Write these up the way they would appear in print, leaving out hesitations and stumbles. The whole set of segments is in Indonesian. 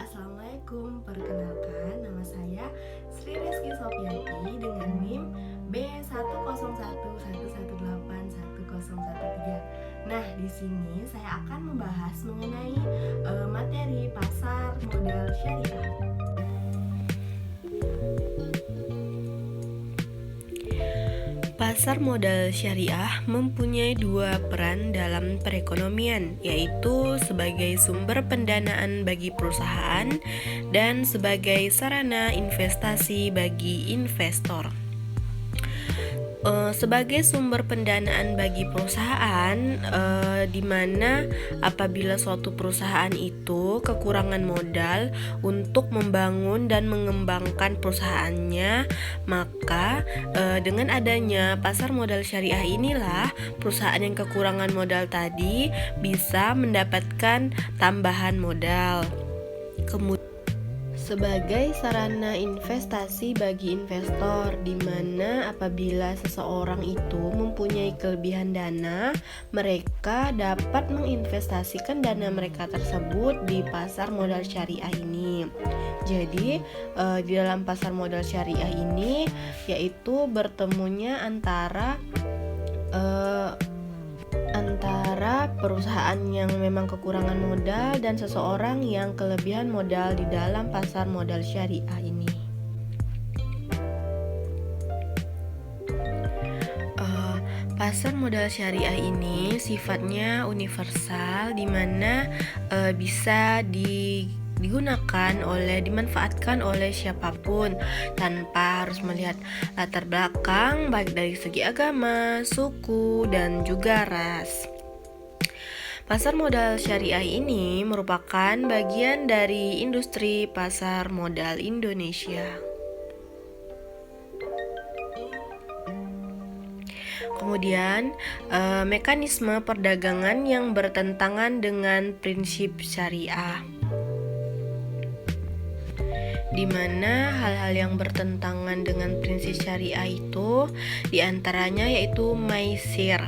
Assalamualaikum. Perkenalkan, nama saya Sri Rizky Sofianti dengan NIM B10111181013. Nah, di sini saya akan membahas mengenai materi pasar modal syariah. Pasar modal syariah mempunyai dua peran dalam perekonomian, yaitu sebagai sumber pendanaan bagi perusahaan dan sebagai sarana investasi bagi investor. Sebagai sumber pendanaan bagi perusahaan, di mana apabila suatu perusahaan itu kekurangan modal untuk membangun dan mengembangkan perusahaannya, maka dengan adanya pasar modal syariah inilah perusahaan yang kekurangan modal tadi bisa mendapatkan tambahan modal. Kemudian sebagai sarana investasi bagi investor, di mana apabila seseorang itu mempunyai kelebihan dana, mereka dapat menginvestasikan dana mereka tersebut di pasar modal syariah ini. Jadi di dalam pasar modal syariah ini yaitu bertemunya antara perusahaan yang memang kekurangan modal dan seseorang yang kelebihan modal di dalam pasar modal syariah ini. Pasar modal syariah ini sifatnya universal, di mana bisa dimanfaatkan oleh siapapun tanpa harus melihat latar belakang baik dari segi agama, suku, dan juga ras. Pasar modal syariah ini merupakan bagian dari industri pasar modal Indonesia. Kemudian, mekanisme perdagangan yang bertentangan dengan prinsip syariah, di mana hal-hal yang bertentangan dengan prinsip syariah itu diantaranya yaitu maisir.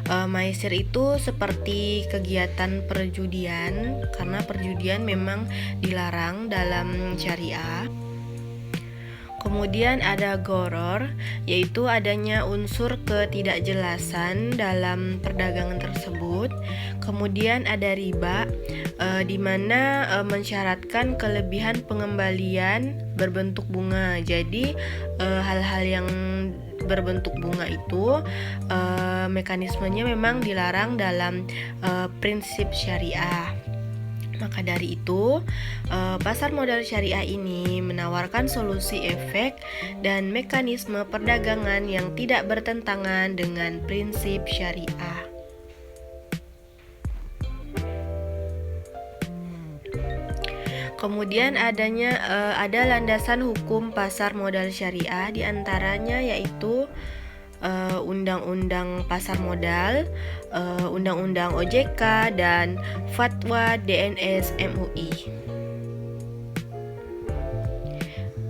Maisir itu seperti kegiatan perjudian, karena perjudian memang dilarang dalam syariah. Kemudian ada goror, yaitu adanya unsur ketidakjelasan dalam perdagangan tersebut. Kemudian ada riba, di mana mensyaratkan kelebihan pengembalian berbentuk bunga. Jadi hal-hal yang berbentuk bunga itu mekanismenya memang dilarang dalam prinsip syariah. Maka dari itu, pasar modal syariah ini menawarkan solusi efek dan mekanisme perdagangan yang tidak bertentangan dengan prinsip syariah. Kemudian ada landasan hukum pasar modal syariah, diantaranya yaitu Undang-Undang Pasar Modal, Undang-Undang OJK, dan Fatwa DNS MUI.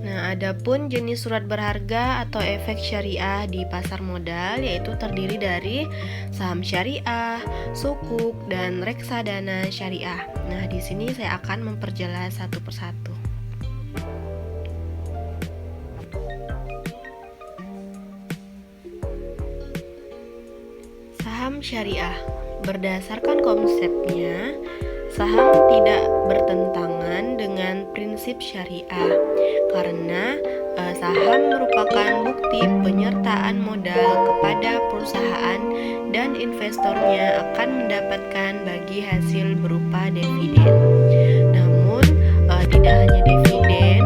Nah, adapun jenis surat berharga atau efek syariah di pasar modal yaitu terdiri dari saham syariah, sukuk, dan reksadana syariah. Nah, di sini saya akan memperjelas satu persatu. Saham syariah, berdasarkan konsepnya, saham tidak bertentangan dengan prinsip syariah karena saham merupakan bukti penyertaan modal kepada perusahaan dan investornya akan mendapatkan bagi hasil berupa dividen. Namun tidak hanya dividen,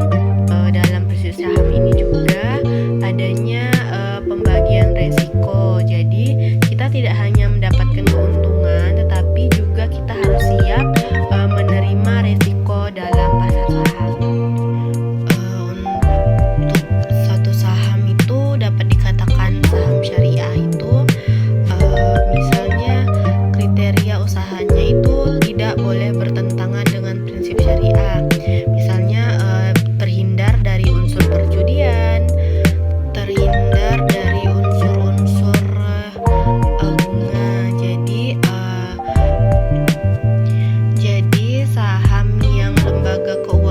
dalam prinsip saham ini juga adanya pembagian resiko. Jadi kita tidak hanya mendapatkan keuntungan, tetapi juga kita harus siap menerima resiko dalam pasar saham. Untuk suatu saham itu dapat dikatakan saham syariah itu misalnya kriteria usahanya itu tidak boleh bertentangan dengan prinsip syariah. Misalnya terhindar dari unsur perjudian, terhindar dari unsur-unsur bunga. Jadi saham yang lembaga keuangan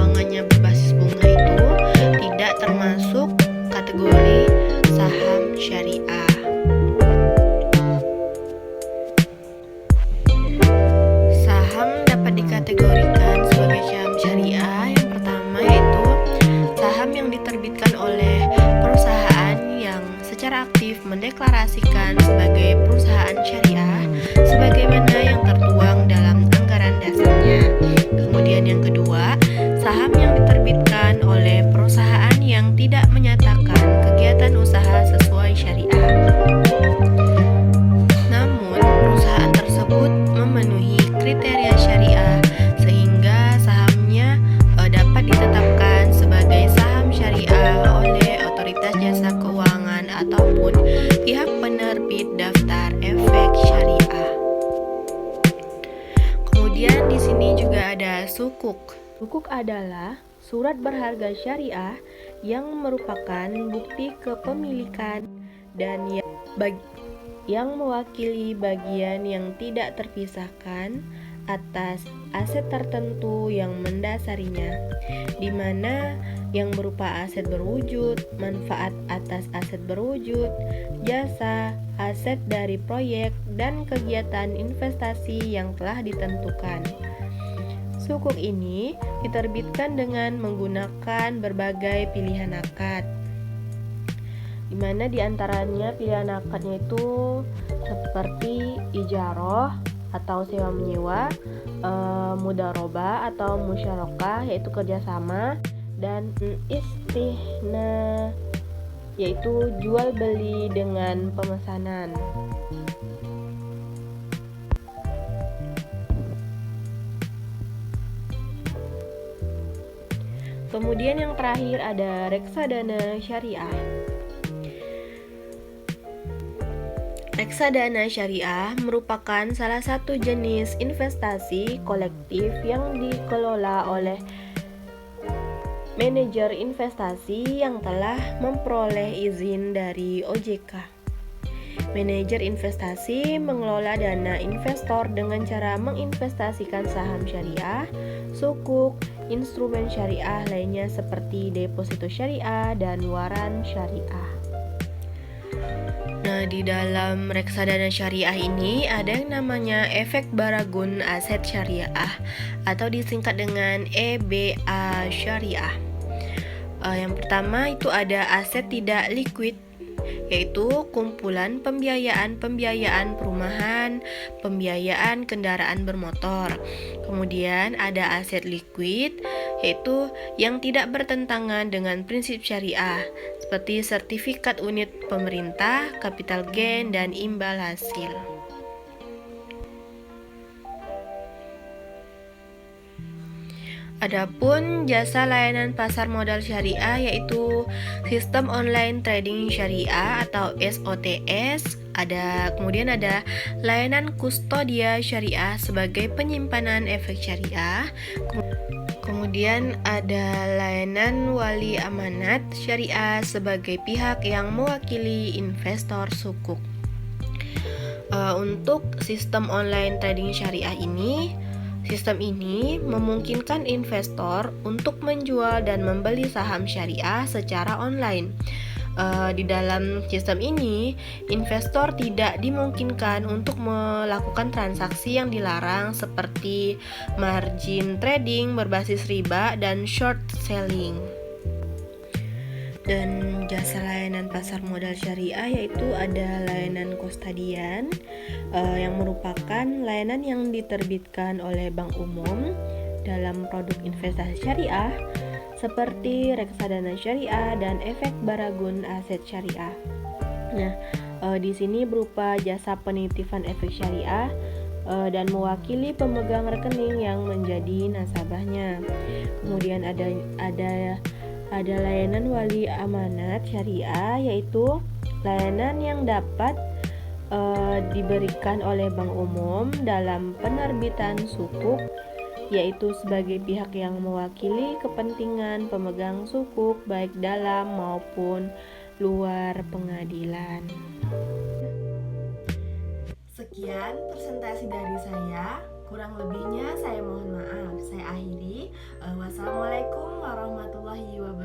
membahas sukuk. Sukuk adalah surat berharga syariah yang merupakan bukti kepemilikan dan yang mewakili bagian yang tidak terpisahkan atas aset tertentu yang mendasarinya, di mana yang berupa aset berwujud, manfaat atas aset berwujud, jasa, aset dari proyek, dan kegiatan investasi yang telah ditentukan. Sukuk ini diterbitkan dengan menggunakan berbagai pilihan akad, di mana diantaranya pilihan akadnya itu seperti ijaroh atau sewa menyewa, mudarobah atau musyarakah yaitu kerjasama, dan istihna yaitu jual beli dengan pemesanan. Kemudian yang terakhir ada reksadana syariah. Reksadana syariah merupakan salah satu jenis investasi kolektif yang dikelola oleh manajer investasi yang telah memperoleh izin dari OJK. Manajer investasi mengelola dana investor dengan cara menginvestasikan saham syariah, sukuk, instrumen syariah lainnya seperti deposito syariah, dan waran syariah. Nah, di dalam reksadana syariah ini ada yang namanya efek baragun aset syariah atau disingkat dengan EBA syariah. Yang pertama itu ada aset tidak liquid, yaitu kumpulan pembiayaan perumahan, pembiayaan kendaraan bermotor. Kemudian ada aset liquid, yaitu yang tidak bertentangan dengan prinsip syariah, seperti sertifikat unit pemerintah, capital gain, dan imbal hasil. Adapun jasa layanan pasar modal syariah yaitu sistem online trading syariah atau SOTS. Kemudian ada layanan kustodia syariah sebagai penyimpanan efek syariah. Kemudian ada layanan wali amanat syariah sebagai pihak yang mewakili investor sukuk. Untuk sistem online trading syariah ini, sistem ini memungkinkan investor untuk menjual dan membeli saham syariah secara online. Di dalam sistem ini, investor tidak dimungkinkan untuk melakukan transaksi yang dilarang seperti margin trading berbasis riba dan short selling. Dan jasa layanan pasar modal syariah yaitu ada layanan kustodian yang merupakan layanan yang diterbitkan oleh bank umum dalam produk investasi syariah seperti reksadana syariah dan efek baragun aset syariah. Nah, di sini berupa jasa penitipan efek syariah dan mewakili pemegang rekening yang menjadi nasabahnya. Kemudian ada layanan wali amanat syariah, yaitu layanan yang dapat diberikan oleh bank umum dalam penerbitan sukuk, yaitu sebagai pihak yang mewakili kepentingan pemegang sukuk baik dalam maupun luar pengadilan. Sekian presentasi dari saya. Kurang lebihnya saya mohon maaf. Saya akhiri. Wassalamualaikum warahmatullahi wabarakatuh.